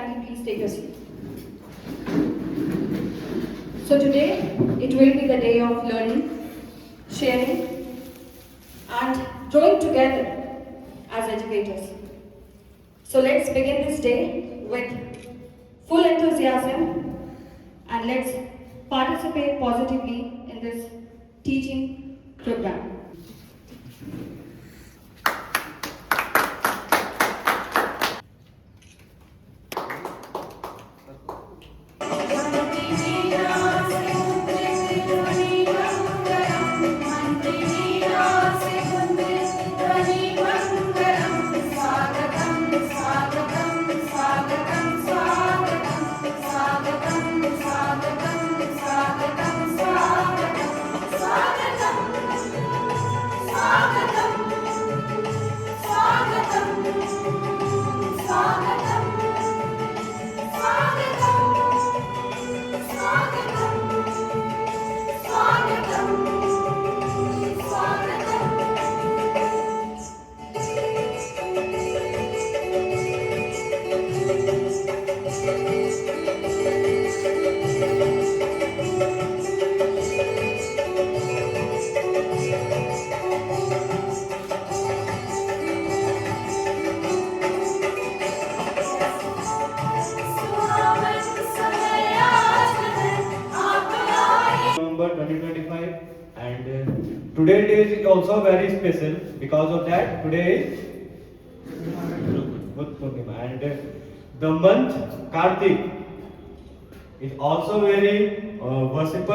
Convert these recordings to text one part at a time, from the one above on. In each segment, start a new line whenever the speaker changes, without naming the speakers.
kindly please take a seat. So today, it will be the day of learning, sharing, and growing together as educators. So let's begin this day with full enthusiasm and let's participate positively in this teaching program.
November 2025, and today day is also very special because of that. Today is Buddha Purnima, and the month Kartik is also very worship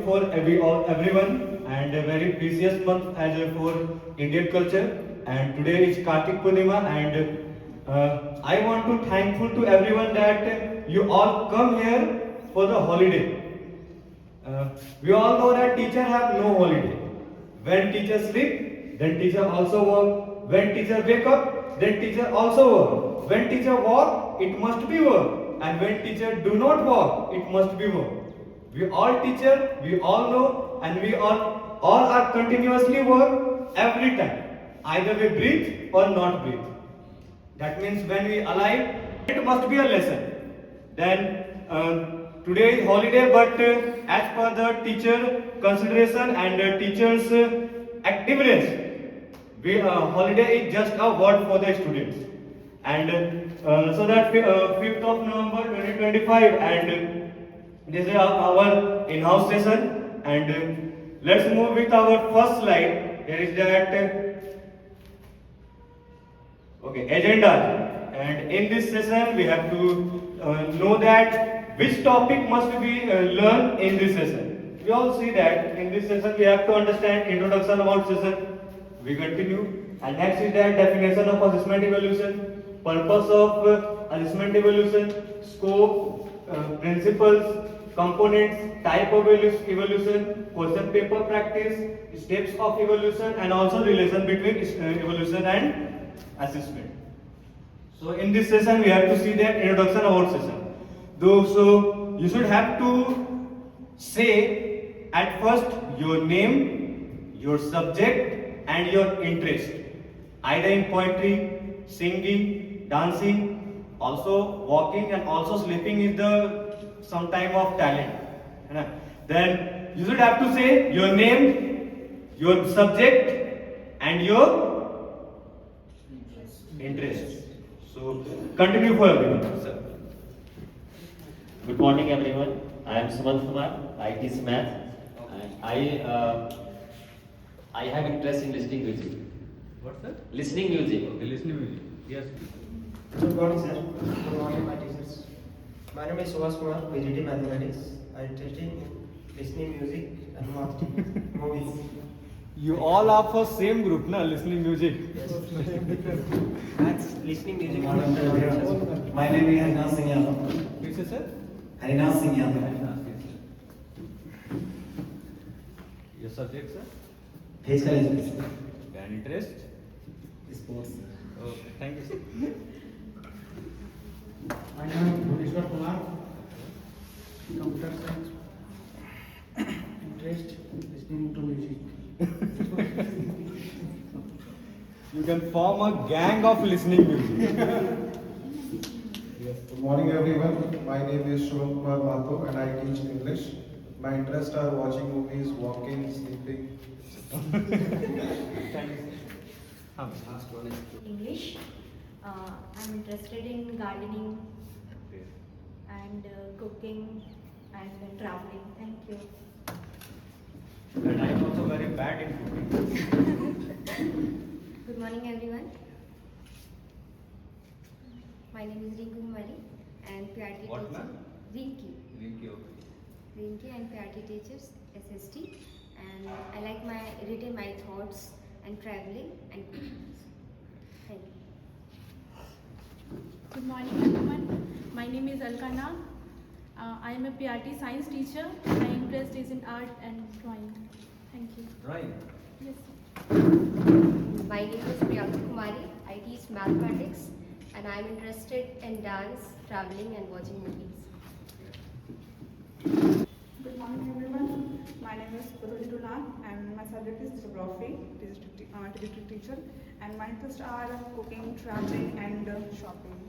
for everyone, and a very precious month as for Indian culture. And today is Kartik Purnima, and I want to thankful to everyone that you all come here for the holiday. We all know that teacher have no holiday. When teacher sleep, then teacher also work. When teacher wake up, then teacher also work. When teacher walk, it must be work. And when teacher do not walk, it must be work. We all teacher, we all know, and we all are continuously work every time. Either we breathe or not breathe. That means when we alive, it must be a lesson. Then today is holiday, but as per the teacher consideration and teachers' activeness, holiday is just a word for the students. And so that 5th of November 2025, and this is our in-house session. And let's move with our first slide. Here is that. Okay, agenda. And in this session, we have to know that which topic must be learned in this session. We all see that in this session we have to understand introduction about session. We continue. And next is that definition of assessment evaluation, purpose of assessment evaluation, scope, principles, components, type of evaluation, question paper practice, steps of evaluation, and also relation between evaluation and assessment. So in this session we have to see that introduction about session. So you should have to say at first your name, your subject, and your interest. Either in poetry, singing, dancing, also walking, and also sleeping is the some type of talent. Then you should have to say your name, your subject, and your interest. So continue for everyone, sir.
Good morning, everyone. I am Sumant Kumar. I teach math, and I have interest in listening music.
What's that?
Listening music.
Okay, listening music. Yes.
Good morning, sir. Good morning, my teachers. My name is Subhas Kumar, VGT Mathematics. I am teaching listening music and math movies.
You all are for same group, na? Listening music.
Yes. That's listening music.
My name is Harinaz Singh Yadav.
Which is sir?
Harinaz Singh Yadav.
Your subject, sir?
Physical education.
And interest?
Sports.
Okay, thank you, sir.
My name is Bhuveshwar Kumar, computer science, interest listening to music.
You can form a gang of listening music. Yes.
Good morning everyone. My name is Shubham Kumar Mato and I teach English. My interests are watching movies, walking, sleeping.
English. I'm interested in gardening and cooking and traveling. Thank you.
And I am also very bad in cooking.
Good morning, everyone. My name is Rinku Kumari and PRT
What,
teacher.
ma'am?
Rinki.
Rinki, okay.
Rinki and PRT teachers, SST. And I like my written my thoughts and traveling and thank you.
Good morning everyone. My name is Alkana. I am a PRT science teacher. My interest is in art and drawing. Thank you.
Drawing.
Yes, sir.
My name is Priyanka Kumari. I teach mathematics and I am interested in dance, traveling and watching movies.
Good morning everyone. My name is Purvi Dulan and my subject is geography, digital teacher, and my interests are cooking, traveling and shopping.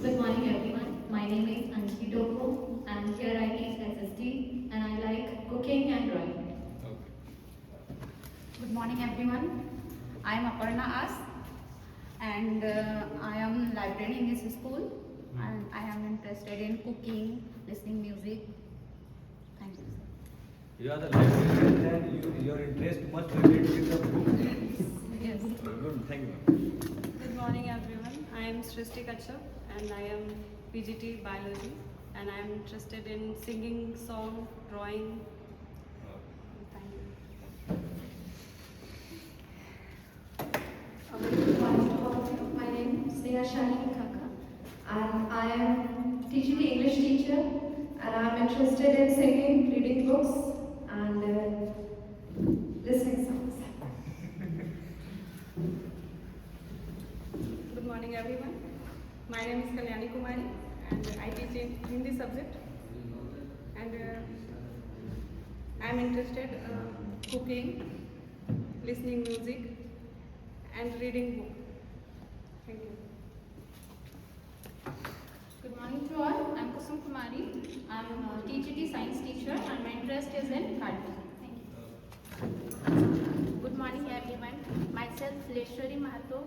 Good morning everyone. My name is Anshli Topo and here I teach SST and I like cooking and drawing.
Good morning everyone. I am Aparna As and I am librarian in this school and I am interested in cooking, listening music. Thank you.
You are the librarian, then your interest must relate with the book.
Yes.
Good, thank you.
Good morning everyone. I am Srishti Kachap and I am PGT Biology and I am interested in singing, song, drawing. Thank you.
Good morning to all of you. My name is Sneha Shalini Kaka and I am teaching English teacher and I am interested in singing, reading books and listening songs.
Good morning everyone. My name is Kalyani Kumari and I teach in Hindi subject and I am interested cooking, listening music and reading book. Thank you.
Good morning to all. I am Kusum Kumari. I am a TGT science teacher and my interest is in gardening. Thank you.
Good morning everyone. Myself Leshwari Mahato,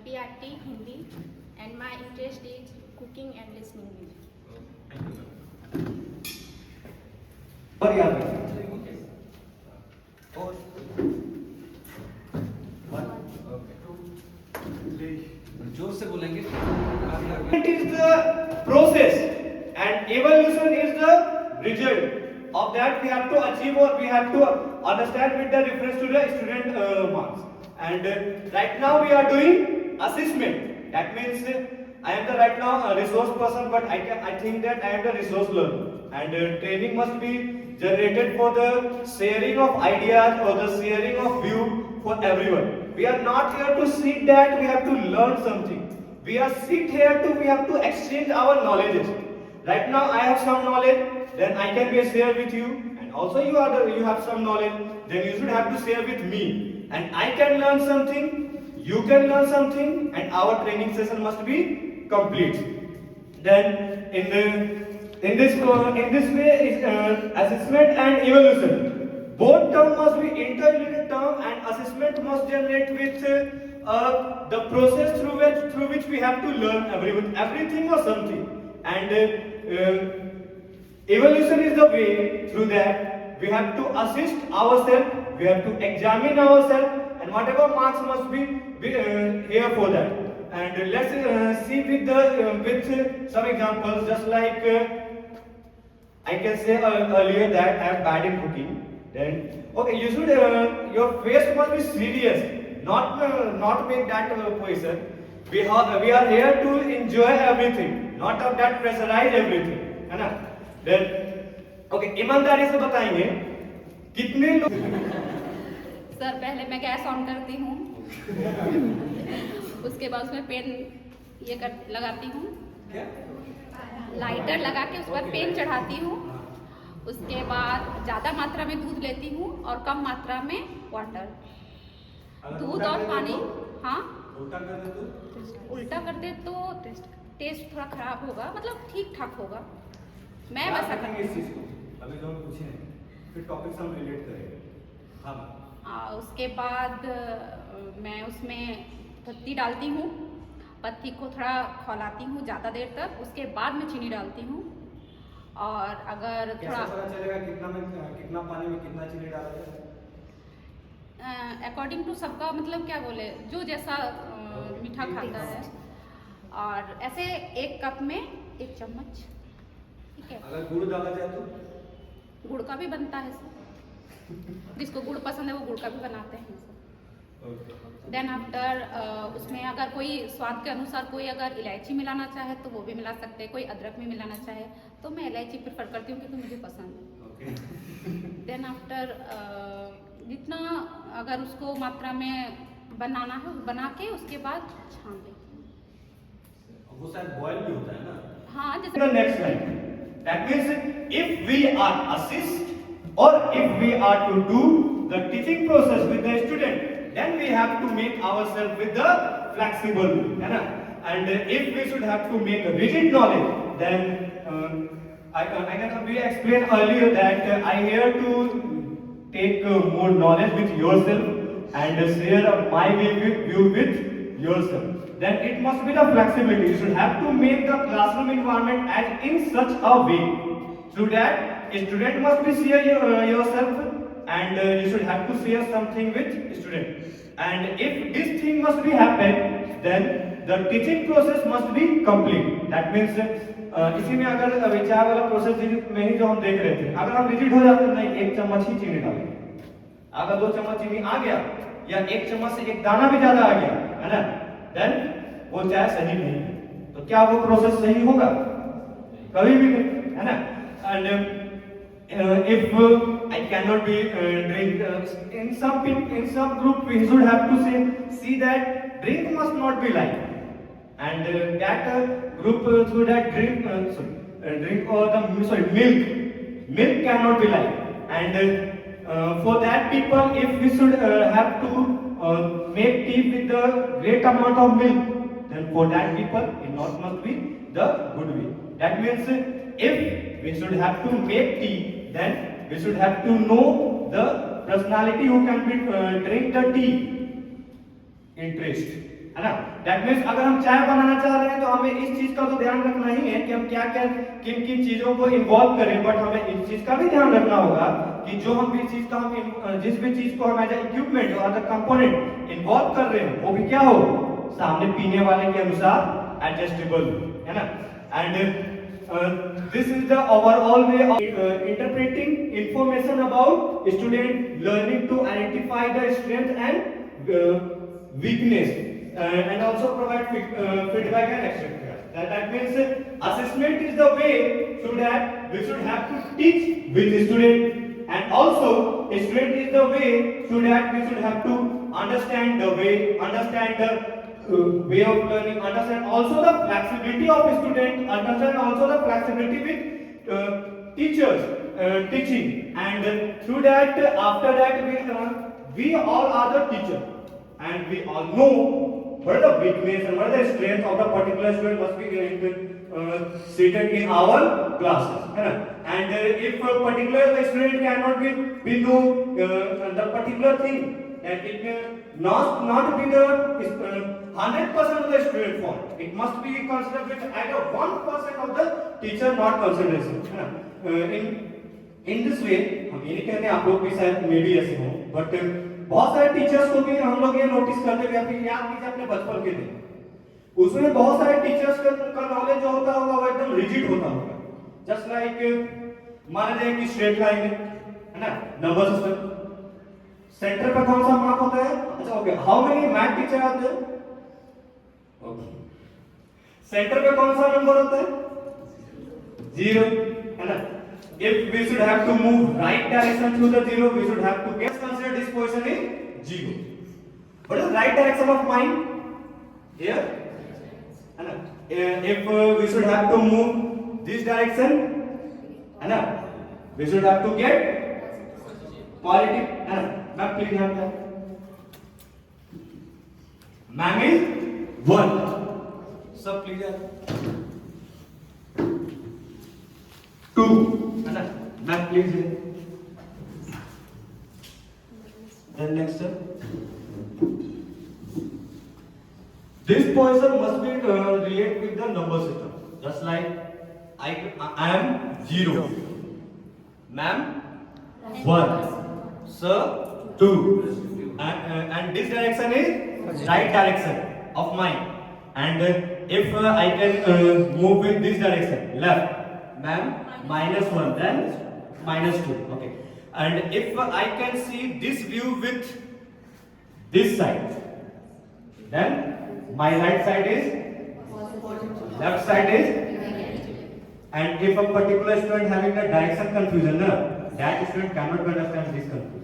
PRT Hindi and my interest is cooking and listening music.
और याद और जोर से बोलेंगे. It is the process and evolution is the result of that we have to achieve or we have to understand with the reference to the student marks. And right now we are doing assessment. That means I am the right now a resource person, but I think that I am the resource learner. And training must be generated for the sharing of ideas or the sharing of view for everyone. We are not here to sit that we have to learn something. We are sit here to we have to exchange our knowledges. Right now I have some knowledge, then I can be share with you, and also you have some knowledge, then you should have to share with me, and I can learn something, you can learn something, and our training session must be complete. Then in this way is assessment and evaluation. Both terms must be interrelated term, and assessment must generate with the process through which we have to learn everything or something, and evaluation is the way through that we have to assist ourselves, we have to examine ourselves, and whatever marks must be here for that. And let's see with some examples, just like I can say earlier that I am bad in cooking. Then okay, you should your face must be serious, not make that position. We are here to enjoy everything, not of that pressurize everything, है ना? Then okay, ईमानदारी से बताएंगे कितने लोग.
Sir पहले मैं gas on करती हूँ उसके बाद उसमें पेन लगाती हूँ, लाइटर लगा के उस पर पेन चढ़ाती हूँ, उसके बाद ज़्यादा मात्रा में दूध लेती हूँ और कम मात्रा में वाटर, दूध और पानी हाँ
उल्टा कर दे तो
उल्टा कर दे तो टेस्ट थोड़ा खराब होगा, मतलब ठीक ठाक होगा। मैं
याद
वैसा
रखेंगे इस चीज को, अभी जो हम पूछे हैं फिर टॉपिक से हम रिलेट करेंगे। हाँ
उसके बाद मैं उसमें पत्ती डालती हूँ, पत्ती को थोड़ा खौलाती हूँ ज़्यादा देर तक, उसके बाद में चीनी डालती हूँ। और अगर
कैसे
थोड़ा
पता चलेगा कितना पानी में कितना चीनी डाला जाए?
अकॉर्डिंग टू सबका, मतलब क्या बोले, जो जैसा मीठा खाता है। और ऐसे 1 कप में 1 चम्मच, ठीक है।
अगर गुड़ डाला जाए तो
गुड़ का भी बनता है सर, जिसको गुड़ पसंद है वो गुड़ का भी बनाते हैं सर। देन आफ्टर उसमें अगर कोई स्वाद के अनुसार कोई अगर इलायची मिलाना चाहे तो वो भी मिला सकते हैं, कोई अदरक भी मिलाना चाहे तो मैं इलायची प्रेफर करती हूँ क्योंकि मुझे पसंद है। देन आफ्टर जितना अगर उसको मात्रा में बनाना है बना के उसके बाद छान लेती हूँ।
वो शायद बॉयल भी होता है ना?
हाँ,
The
जैसे
next line. That means if we are assist or if we are to do the teaching process with the student, then we have to make ourselves with the flexible, है ना? And if we should have to make a rigid knowledge, then we explained earlier that I here to take more knowledge with yourself and share my view with yourself. Then it must be the flexibility. You should have to make the classroom environment as in such a way so that a student must be share yourself and you should have to share something with student. And if this thing must be happen, then the teaching process must be complete. That means इसी में अगर विचार वाला process में ही जो हम देख रहे थे, अगर हम रिजिड हो जाते नहीं 1 चम्मच ही चीनी डालेंगे, अगर 2 चम्मच चीनी आ गया या 1 चम्मच से 1 दाना भी ज्यादा आ गया, है ना, देन वो चाय सही नहीं है, तो क्या वो प्रोसेस सही होगा? कभी भी नहीं, है ना। And if I cannot be drink in some group we should have to see that drink must not be like, and that group should have drink or the milk cannot be like, and for that people if we should have to make tea with the great amount of milk, then for that people it not must be the good way. That means if we should have to make tea, then we should have to know the personality who can be drink the tea interest, है ना। That means अगर हम चाय बनाना चाह रहे हैं तो हमें इस चीज का तो ध्यान रखना ही है कि हम क्या क्या किन किन चीजों को इन्वॉल्व करें, बट हमें इस चीज का भी ध्यान रखना होगा कि जो हम भी चीज का हम जिस भी चीज को हम एज इक्विपमेंट और द कंपोनेंट इन्वॉल्व कर रहे हैं वो भी क्या हो, सामने पीने वाले के अनुसार एडजस्टेबल, है ना। And this is the overall way of interpreting information about student learning to identify the strength and weakness and also provide feedback and etc. That means assessment is the way so that we should have to teach with the student, and also a student is the way so that we should have to understand the way of learning, understand also the flexibility of student, understand also the flexibility with teachers teaching, and through that after that we all are the teacher and we all know what the weakness and what the strength of the particular student must be seated in our classes, है ना। And if a particular student cannot be know the particular thing, and it may not be the 100% of the student fault. It must be considered with either 1% of the teacher not consideration, है ना। In this way हम ये नहीं कहते आप लोग भी शायद मे भी ऐसे हों, बट बहुत सारे टीचर्स को भी हम लोग ये नोटिस करते हैं, फिर याद कीजिए अपने बचपन के दिन, उसमें बहुत सारे टीचर्स का नॉलेज जो होता होगा वो एकदम रिजिड होता होगा, जस्ट लाइक मान लीजिए कि स्ट्रेट लाइन है ना, नंबर सिस्टम, सेंटर पे कौन सा मार्क होता है? अच्छा okay, how many math teacher आते हैं? ओके, सेंटर पे कौन सा नंबर होता है? 0, है ना। If we should have to move right direction through the 0, we should have to consider this position is 0. What is the right direction of mine? Here, है ना। If we should have to move this direction, है ना, we should have to get positive, है ना। मैं please ध्यान दें, Ma'am is 1. Sir, please. 2. Ma'am, please. Then next, sir. This poison must be related with the number system. Just like I am 0. Ma'am, 1. Sir, 2. And this direction is right direction of mine. And if I can move with this direction, left, ma'am, -1, then -2. Okay. And if I can see this view with this side, then my right side is, left side is, and if a particular student having a direction confusion, that student cannot understand this confusion.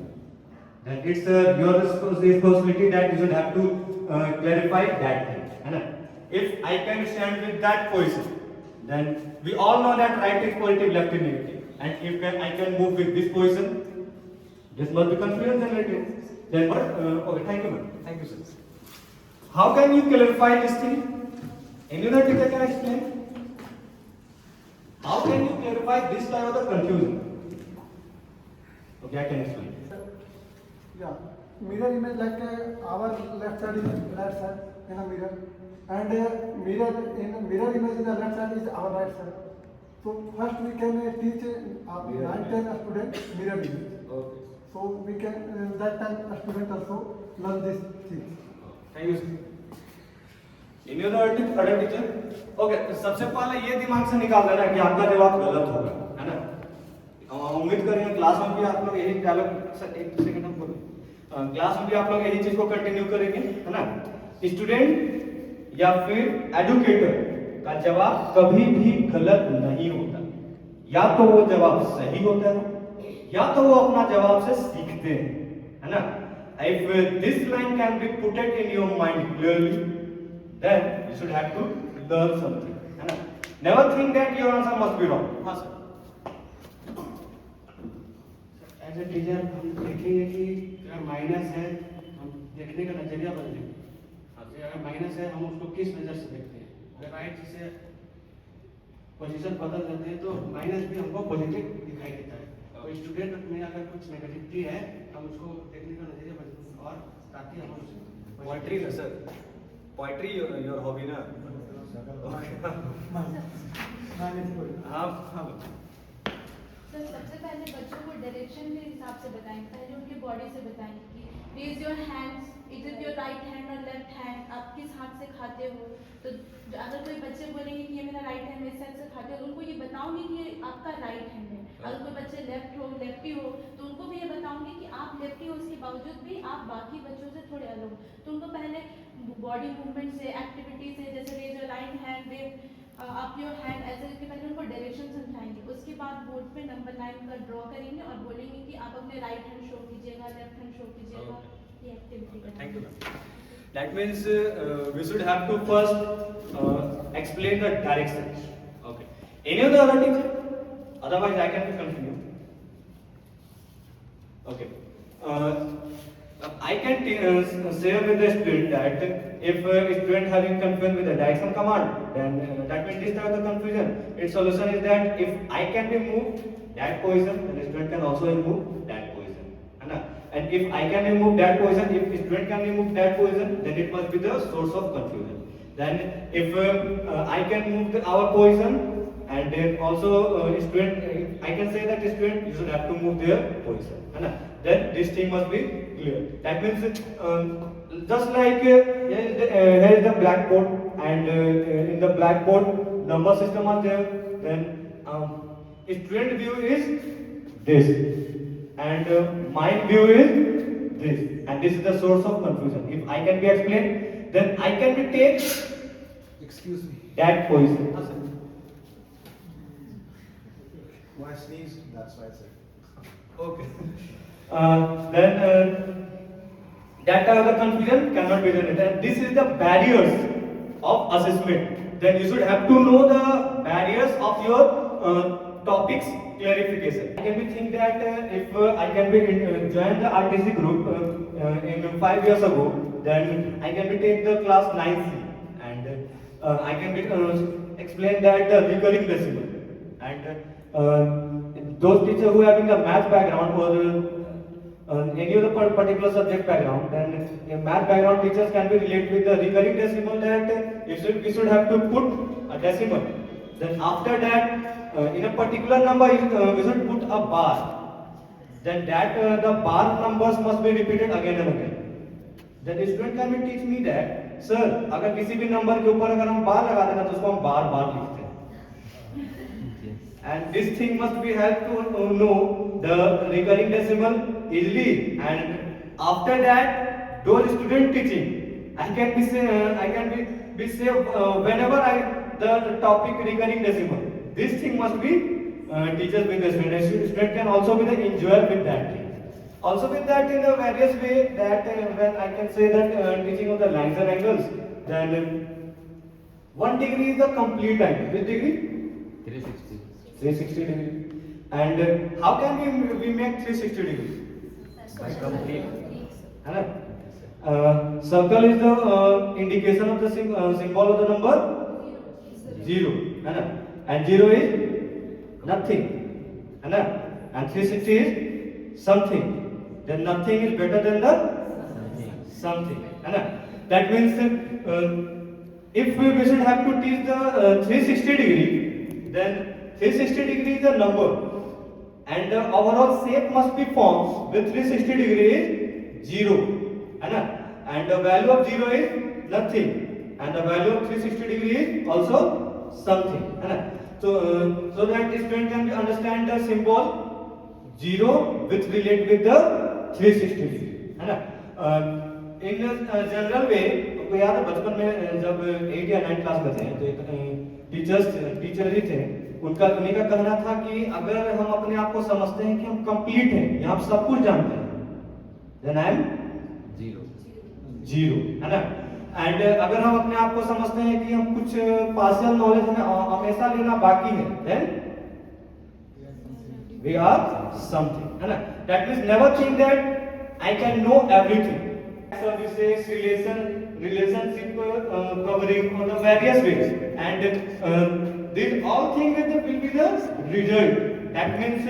Then it's your responsibility that you should have to clarify that thing. If I can stand with that position, then we all know that right is positive, left is negative. And if I can move with this position, this must be confusion generated. Then what? Okay, thank you, ma'am. Thank you, sir. How can you clarify this thing? Any other teacher can explain? How can you clarify this type of the confusion? Okay, I can explain.
Yeah, mirror image like our left side is right side in a mirror, and mirror image in the left side is our right side. So first we can teach 9-10 student mirror image.
Okay.
So we can that time a student also learn this thing.
Thank you, sir. Any other teacher? Okay, तो सबसे पहले ये दिमाग से निकाल देना कि आपका जवाब गलत होगा, है ना? उम्मीद करेंगे क्लास में भी आप लोग यही डायलॉग, सर एक सेकंड हम बोलो, क्लास में भी आप लोग यही चीज को कंटिन्यू करेंगे, है ना? स्टूडेंट या फिर एजुकेटर का जवाब कभी भी गलत नहीं होता। या तो वो जवाब सही होता है या तो वो अपना जवाब से सीखते हैं, है ना? If this line can be put it in your mind clearly, then you should have to learn something, है ना? Never think that your answer must be wrong. हाँ सर।
एज ए टीचर हम देखेंगे कि अगर माइनस है हम देखने का नजरिया बदलेंगे। अगर माइनस है हम उसको किस नज़र से देखते हैं। अगर राइट से पोजीशन बदल देते हैं तो माइनस भी हमको पॉजिटिव दिखाई देता है। तो स्टूडेंट में अगर कुछ नेगेटिविटी है हम उसको देखने का नजरिया बदलेंगे और ताकि हम
पोएट्री ना सर, पोएट्री योर हॉबी ना? हाँ हाँ।
सर सबसे पहले बच्चों को डायरेक्शन के हिसाब से बताएं, पहले उनकी बॉडी से बताएं कि raise your hands, is it your right hand और लेफ्ट हैंड, आप किस हाथ से खाते हो। तो अगर कोई बच्चे बोलेंगे कि ये मेरा राइट हैंड इस साइड से खाते हो, तो उनको ये बताऊंगी कि ये आपका राइट हैंड है। अगर कोई बच्चे लेफ्टी हो तो उनको भी ये बताऊंगी कि आप लेफ्टी हो, उसके बावजूद भी आप बाकी बच्चों से थोड़े अलग हो। तो उनको पहले बॉडी मूवमेंट से, एक्टिविटी से, जैसे raise your right hand, wave up your hand, ऐसे करके पहले उनको डायरेक्शन समझाएंगे। उसके बाद बोर्ड पे नंबर लाइन का ड्रॉ करेंगे और बोलेंगे कि आप अपने राइट हैंड शो कीजिएगा, लेफ्ट हैंड शो कीजिएगा। ये एक्टिविटी करेंगे।
Thank you, ma'am. That means we should have to first explain the direction. Okay. Any other teacher? Otherwise, I can continue. Okay. I can share with the student that if a student having confusion with the direction command, then that means this type of confusion. Its solution is that if I can be moved that position, then the student can also move that position. And if I can remove that position, if student can remove that position, then it must be the source of confusion. Then if I can move our position, and then also student, I can say that student you should have to move their position. Then this thing must be clear. That means just like here is the blackboard, and in the blackboard number system are there. Then student view is this, and mind view is this, and this is the source of confusion. If I can be explained, then I can be take.
Excuse me.
That position.
When I sneezed, that's why I said.
Okay. Then that type of the confusion cannot be done. And this is the barriers of assessment. Then you should have to know the barriers of your topics clarification. I can be think that if I can be join the RTC group in 5 years ago, then I can be take the class 9C, and I can be explain that recurring decimal. And those teachers who having a math background or any other particular subject background, then a math background teachers can be related with the recurring decimal, that we should have to put a decimal. Then after that, in a particular number, we should put a bar. Then that the bar numbers must be repeated again and again. Then the student can be teach me that, sir, अगर किसी भी number के ऊपर अगर हम बार लगा देना तो उसको हम बार बार लिखते हैं. And this thing must be help to know the recurring decimal easily. And after that, those student teaching, I can be say whenever the topic recurring decimal. This thing must be teachers with the student. Student can also be the enjoyer with that thing. Also with that, in a various way, that when I can say that teaching of the lines and angles, then 1 degree is the complete angle. Which degree?
360.
360 degree. And how can we make 360 degrees?
By complete.
Circle is the indication of the symbol of the number 0. And 0 is nothing. And 360 is something. Then nothing is better than the something. That means if we should have to teach the 360 degree, then 360 degree is the number, and the overall shape must be formed with 360 degree is 0. And the value of 0 is nothing, and the value of 360 degree is also something. So that student can understand the symbol 0 which relate with the 360 degree. In a general way, आपको याद है बचपन में जब 8 या 9 class में थे तो एक टीचर ही थे, उन्हीं का कहना था कि अगर हम अपने आप को समझते हैं कि हम कंप्लीट हैं या हम सब कुछ जानते हैं, then I am जीरो, है ना. एंड अगर हम अपने आप को समझते हैं कि हम कुछ पार्शियल नॉलेज हमें हमेशा लेना बाकी है, then we are something, है ना. That means never think that I can know everything. Services, relationship covering on the various ways, and these all things will be the result. That means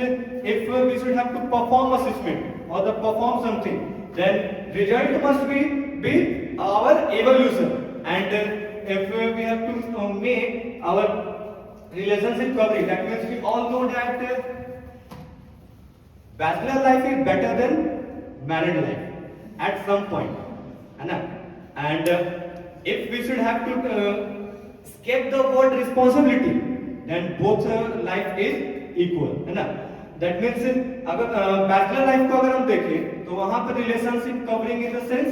if we should have to perform assessment or perform something, then result must be our evolution. And if we have to make our relationship covering, that means we all know that bachelor life is better than married life at some point, and if we should have to skip the word responsibility, then both life is equal, है ना. That means अगर bachelor life को अगर हम देखें तो वहाँ पर relationship covering in the sense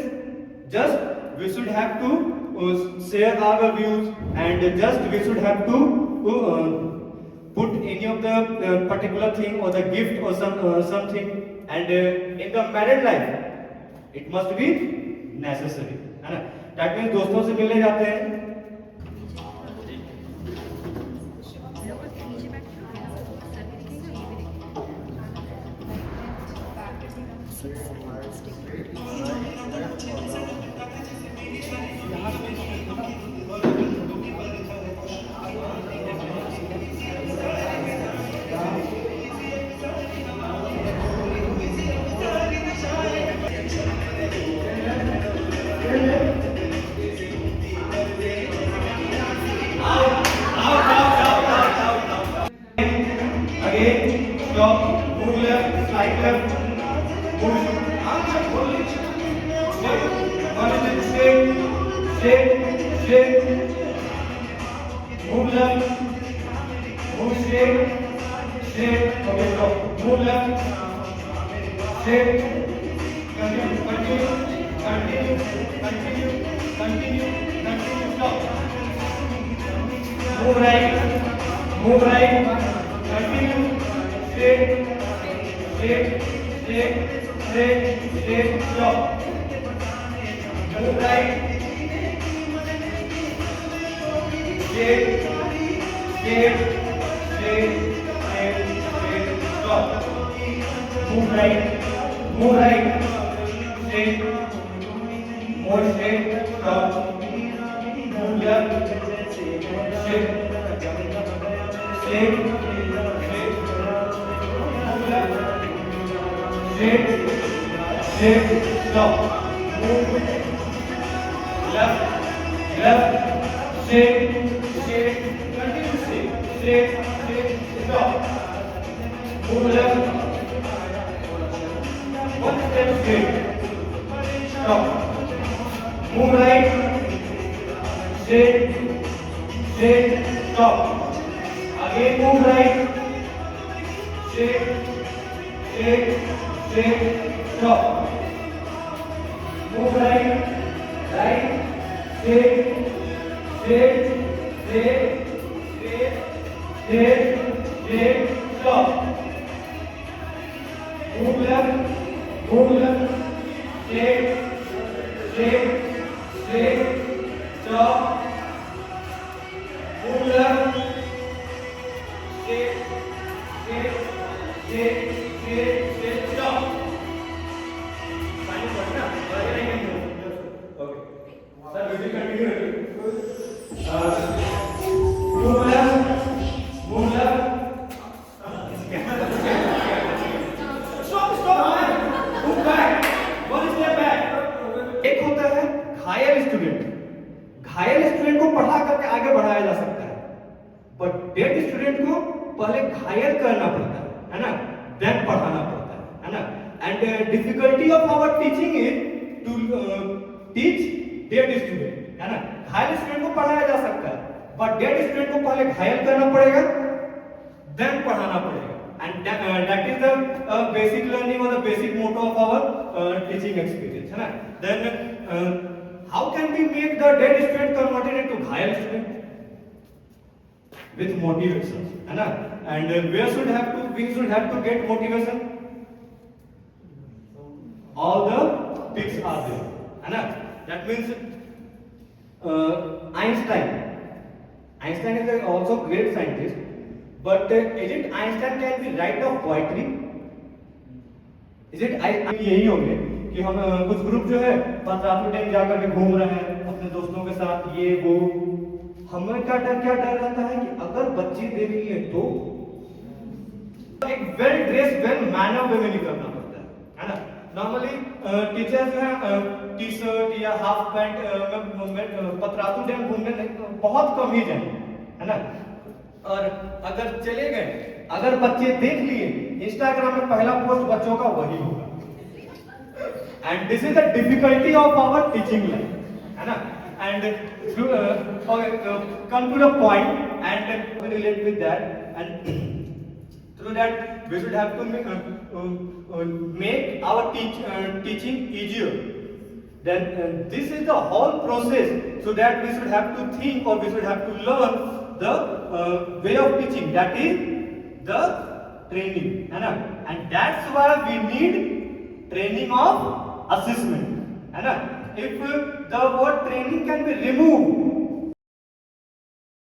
just we should have to share our views, and just we should have to put any of the particular thing or the gift or something, and in the married life it must be necessary, है ना. That means दोस्तों से मिलने जाते हैं, move left, slide left, move straight, move left, move straight, okay, stop, move left, straight, continue, stop, move right, continue, straight, stop. Move right, straight, stop. Move right, straight, 4 straight, stop. Move left, shift, straight, straight, move left, straight, straight, stop. Move left, left, straight, straight, continue straight, straight, straight, stop. Move left, one step straight, stop. Move right, straight, straight, stop. Again move right, straight, straight, straight, stop. Move right, right, straight, straight, straight, straight, straight, straight, stop. Move left, straight, straight, straight, stop. Move left, straight, straight, straight, straight, straight, stop. Final one, na? Okay. Sir, will you continue? Move left, move left. Stop, man. Move back. One step back. एक होता है घायल student को पढ़ा करके आगे बढ़ाया जा सकता है, बट डेड स्टूडेंट को पहले घायल करना पड़ता है ना, देन पढ़ाना पड़ता है ना. And difficulty of our teaching is to teach dead student, है ना. घायल स्टूडेंट को पढ़ाया जा सकता है, बट डेड स्टूडेंट को पहले घायल करना पड़ेगा, देन पढ़ाना पड़ेगा. And that is the basic learning or the basic motto of our teaching experience, है ना. Then how can we make the dead student converted into घायल student? With motivation, है ना. And we should have to get motivation. All the tips are there, है ना. That means Einstein is also great scientist. But isn't Einstein can be write of poetry? यही होंगे कि हम कुछ ग्रुप जो है पतरातू डैम जाकर के घूम रहे हैं अपने दोस्तों के साथ, ये वो. हमें क्या डर रहता है कि अगर बच्चे देख लिए तो एक वेल ड्रेस वेल मैनर वे में निकलना पड़ता है ना. नॉर्मली टीचर्स हैं टी शर्ट या हाफ पैंट में पतरातू डैम घूमने बहुत कम ही जाए, है ना. और अगर चले गए, अगर बच्चे देख लिए, इंस्टाग्राम में पहला पोस्ट बच्चों का वही होगा. And this is the difficulty of our teaching life, है ना. And come to the point and relate with that, and through that we should have to make our teaching easier. Then this is the whole process, so that we should have to think or we should have to learn the way of teaching, that is the training, है ना. And that's why we need training of assessment, है ना. If the word training can be removed